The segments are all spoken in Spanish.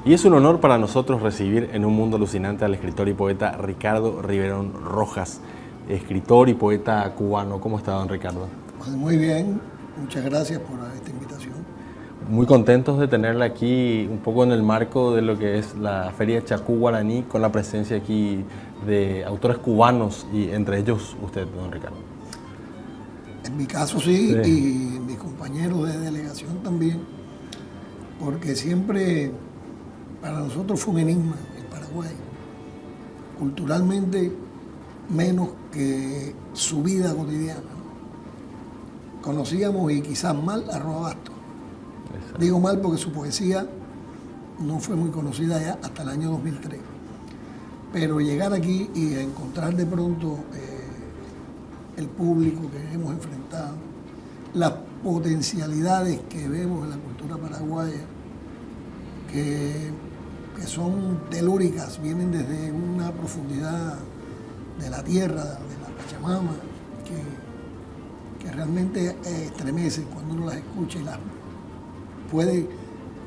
Y es un honor para nosotros recibir en Un Mundo Alucinante al escritor y poeta Ricardo Riverón Rojas, escritor y poeta cubano. ¿Cómo está, don Ricardo? Pues muy bien, muchas gracias por esta invitación. Muy contentos de tenerla aquí un poco en el marco de lo que es la Feria Chacú Guaraní, con la presencia aquí de autores cubanos y entre ellos usted, don Ricardo. En mi caso sí, y mis compañeros de delegación también, porque siempre para nosotros fue un enigma el Paraguay, culturalmente menos que su vida cotidiana. Conocíamos y quizás mal a Roa Bastos. Digo mal porque su poesía no fue muy conocida ya hasta el año 2003. Pero llegar aquí y encontrar de pronto el público que hemos enfrentado, las potencialidades que vemos en la cultura paraguaya, que son telúricas, vienen desde una profundidad de la tierra, de la Pachamama, que realmente estremece cuando uno las escucha y las puede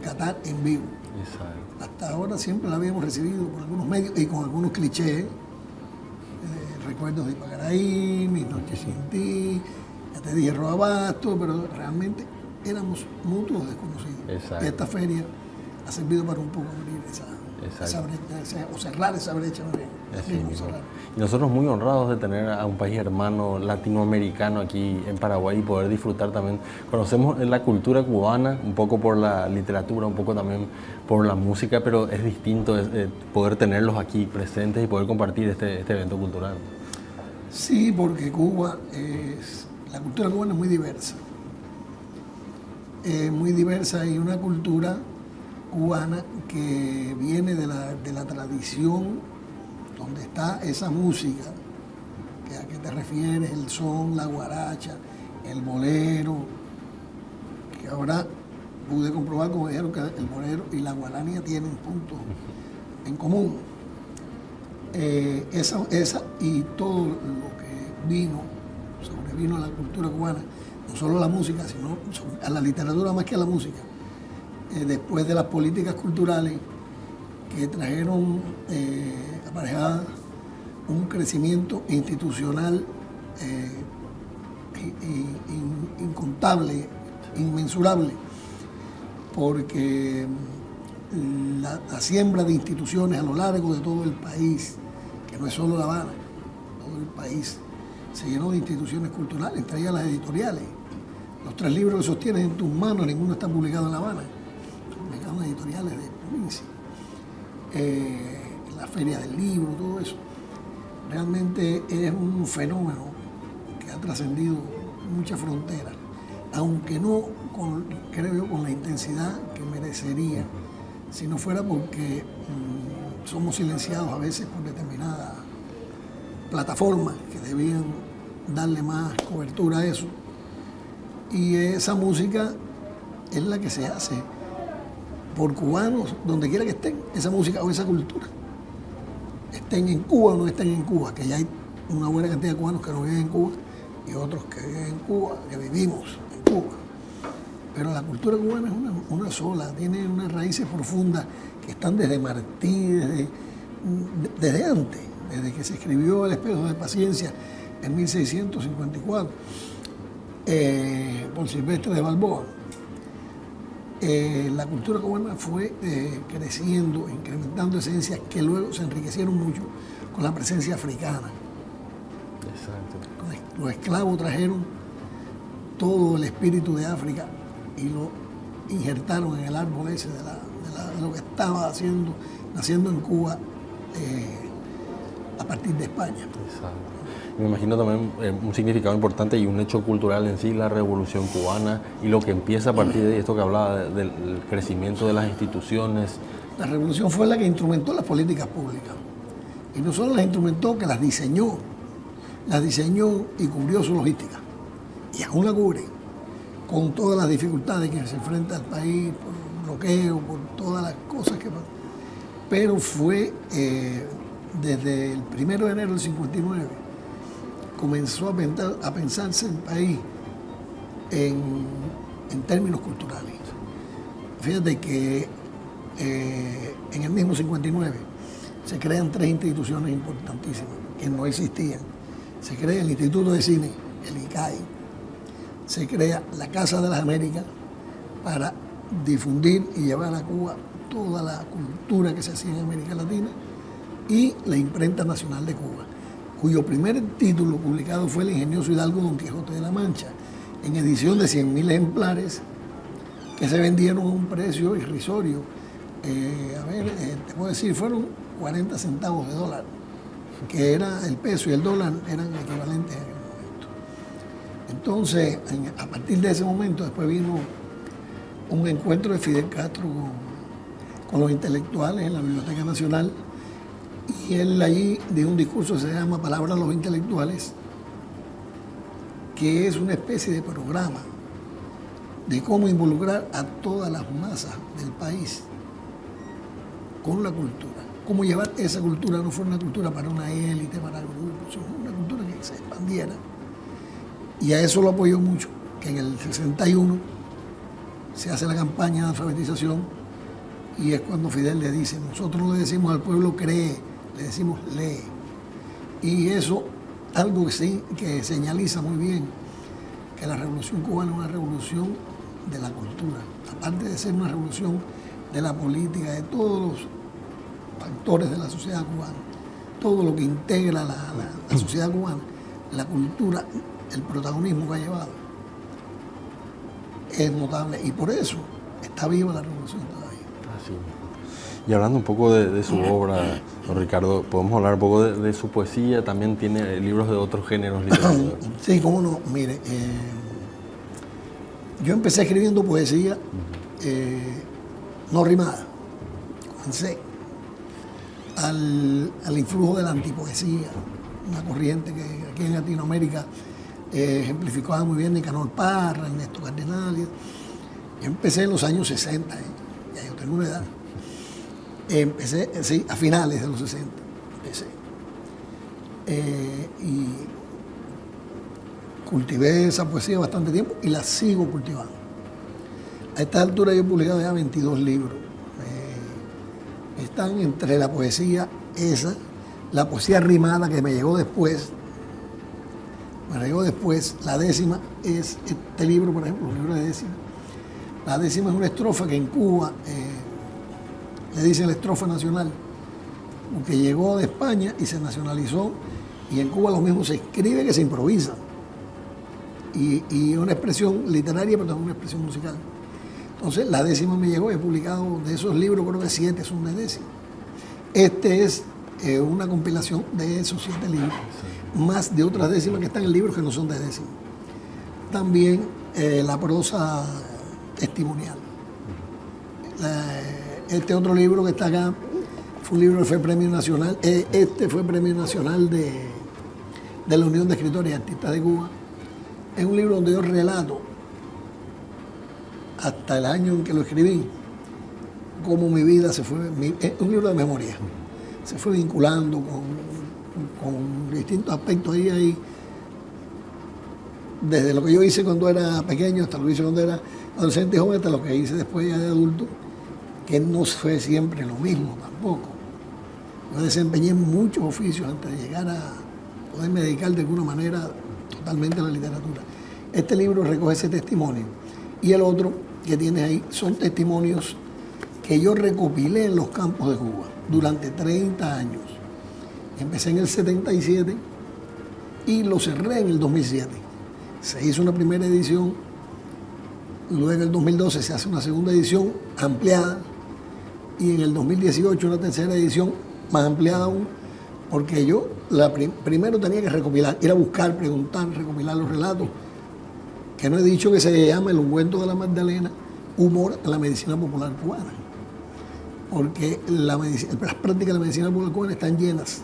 catar en vivo. Exacto. Hasta ahora siempre la habíamos recibido por algunos medios y con algunos clichés, recuerdos de Ipacaraí, Mis noches sin ti, ya te dije Roa Bastos, pero realmente éramos mutuos desconocidos. Exacto. Esta feria ha servido para un poco abrir esa brecha, o cerrar esa brecha. Y nosotros muy honrados de tener a un país hermano latinoamericano aquí en Paraguay y poder disfrutar también. Conocemos la cultura cubana, un poco por la literatura, un poco también por la música, pero es distinto poder tenerlos aquí presentes y poder compartir este evento cultural. Sí, porque la cultura cubana es muy diversa. Muy diversa y una cultura cubana que viene de la tradición donde está esa música a que te refieres, el son, la guaracha, el bolero, que ahora pude comprobar, como dijeron, que el bolero y la guarania tienen puntos en común. Esa y todo lo que sobrevino a la cultura cubana, no solo la música, sino a la literatura más que a la música. Después de las políticas culturales que trajeron aparejadas un crecimiento institucional incontable, inmensurable, porque la siembra de instituciones a lo largo de todo el país, que no es solo La Habana, todo el país se llenó de instituciones culturales, entre ellas las editoriales. Los 3 libros que sostienen en tus manos, ninguno está publicado en La Habana, son publicados en editoriales de provincia. La feria del libro, todo eso. Realmente es un fenómeno que ha trascendido muchas fronteras, aunque no, creo yo, con la intensidad que merecería, si no fuera porque somos silenciados a veces por determinadas plataformas que debían darle más cobertura a eso. Y esa música es la que se hace por cubanos, donde quiera que estén, esa música o esa cultura. Estén en Cuba o no estén en Cuba, que ya hay una buena cantidad de cubanos que no viven en Cuba y otros que viven en Cuba, que vivimos en Cuba. Pero la cultura cubana es una sola, tiene unas raíces profundas que están desde Martí, desde antes, desde que se escribió El espejo de paciencia en 1654 por Silvestre de Balboa. La cultura cubana fue creciendo, incrementando esencias que luego se enriquecieron mucho con la presencia africana. Exacto. Los esclavos trajeron todo el espíritu de África y lo injertaron en el árbol ese de lo que estaba naciendo en Cuba a partir de España. Exacto. Me imagino también un significado importante y un hecho cultural en sí, la Revolución Cubana y lo que empieza a partir de esto que hablaba del crecimiento de las instituciones. La Revolución fue la que instrumentó las políticas públicas. Y no solo las instrumentó, que las diseñó y cubrió su logística. Y aún la cubre, con todas las dificultades que se enfrenta el país, por bloqueo, por todas las cosas que pasan. Pero fue desde el 1 de enero del 59, comenzó a pensarse el país en términos culturales. Fíjate que en el mismo 59, se crean 3 instituciones importantísimas que no existían. Se crea el Instituto de Cine, el ICAI. Se crea la Casa de las Américas para difundir y llevar a Cuba toda la cultura que se hacía en América Latina, y la Imprenta Nacional de Cuba, cuyo primer título publicado fue El ingenioso Hidalgo Don Quijote de la Mancha, en edición de 100.000 ejemplares que se vendieron a un precio irrisorio. Te puedo decir, fueron 40 centavos de dólar, que era el peso y el dólar eran equivalentes en aquel momento. Entonces, a partir de ese momento, después vino un encuentro de Fidel Castro con los intelectuales en la Biblioteca Nacional, y él allí dio un discurso que se llama Palabra a los Intelectuales, que es una especie de programa de cómo involucrar a todas las masas del país con la cultura, cómo llevar esa cultura, no fue una cultura para una élite, para grupos, sino una cultura que se expandiera. Y a eso lo apoyó mucho, que en el 61 se hace la campaña de alfabetización, y es cuando Fidel le dice, nosotros no le decimos al pueblo cree, le decimos lee. Y eso, algo que señaliza muy bien que la Revolución Cubana es una revolución de la cultura, aparte de ser una revolución de la política, de todos los factores de la sociedad cubana, todo lo que integra la sociedad cubana, la cultura, el protagonismo que ha llevado, es notable, y por eso está viva la revolución todavía. Así. Y hablando un poco de su obra, don Ricardo, podemos hablar un poco de su poesía. También tiene libros de otros géneros literarios. Sí, cómo no. Mire, yo empecé escribiendo poesía no rimada. Comencé al influjo de la antipoesía, una corriente que aquí en Latinoamérica ejemplificaba muy bien Nicanor Parra, Ernesto Cardenal. Yo empecé en los años 60, ya yo tengo una edad. Empecé, sí, a finales de los 60, empecé. Y cultivé esa poesía bastante tiempo y la sigo cultivando. A esta altura yo he publicado ya 22 libros. Están entre la poesía esa, la poesía rimada que me llegó después. La décima es este libro, por ejemplo, el libro de décima. La décima es una estrofa que en Cuba le dicen la estrofa nacional, porque llegó de España y se nacionalizó, y en Cuba lo mismo se escribe que se improvisa. Y una expresión literaria, pero también una expresión musical. Entonces, la décima me llegó, he publicado de esos libros, creo que 7 son de décima. Este es una compilación de esos 7 libros, más de otras décimas que están en libros que no son de décima. También la prosa testimonial. Este otro libro que está acá fue un libro que fue Premio Nacional. Este fue Premio Nacional de la Unión de Escritores y Artistas de Cuba. Es un libro donde yo relato, hasta el año en que lo escribí, cómo mi vida se fue, es un libro de memoria, se fue vinculando con distintos aspectos ahí, desde lo que yo hice cuando era pequeño hasta lo que hice cuando era adolescente y joven, hasta lo que hice después ya de adulto, que no fue siempre lo mismo tampoco. Yo desempeñé muchos oficios antes de llegar a poderme dedicar de alguna manera totalmente a la literatura. Este libro recoge ese testimonio, y el otro que tienes ahí son testimonios que yo recopilé en los campos de Cuba durante 30 años. Empecé en el 77 y lo cerré en el 2007. Se hizo una primera edición, luego en el 2012 se hace una segunda edición ampliada, y en el 2018 una tercera edición más ampliada aún, porque yo primero tenía que recopilar, ir a buscar, preguntar, recopilar los relatos, que no he dicho que se llama El ungüento de la Magdalena, humor en la medicina popular cubana, porque las prácticas de la medicina popular cubana están llenas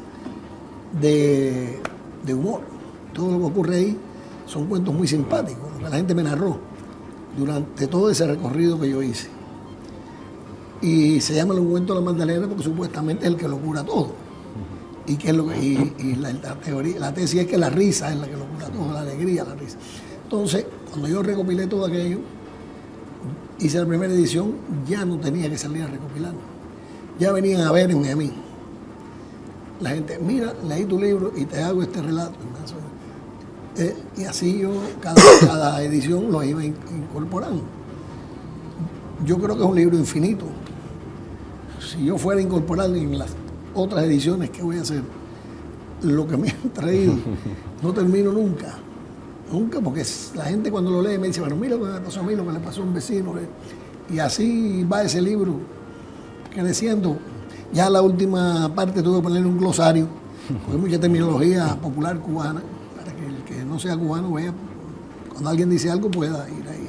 de humor. Todo lo que ocurre ahí son cuentos muy simpáticos, lo que la gente me narró durante todo ese recorrido que yo hice. Y se llama El ungüento de la Magdalena porque supuestamente es el que lo cura todo. Y la tesis es que la risa es la que lo cura todo, la alegría, la risa. Entonces, cuando yo recopilé todo aquello, hice la primera edición, ya no tenía que salir a recopilarlo. ya venían a verme a mí. La gente, mira, leí tu libro y te hago este relato. Y así yo, cada edición lo iba incorporando. Yo creo que es un libro infinito. Si yo fuera a incorporar en las otras ediciones que voy a hacer, lo que me han traído, no termino nunca. Nunca, porque la gente cuando lo lee me dice, bueno, mira lo que me pasó a mí, lo que le pasó a un vecino. Y así va ese libro creciendo. Ya la última parte tuve que ponerle un glosario, porque hay mucha terminología popular cubana, para que el que no sea cubano vea, cuando alguien dice algo pueda ir ahí.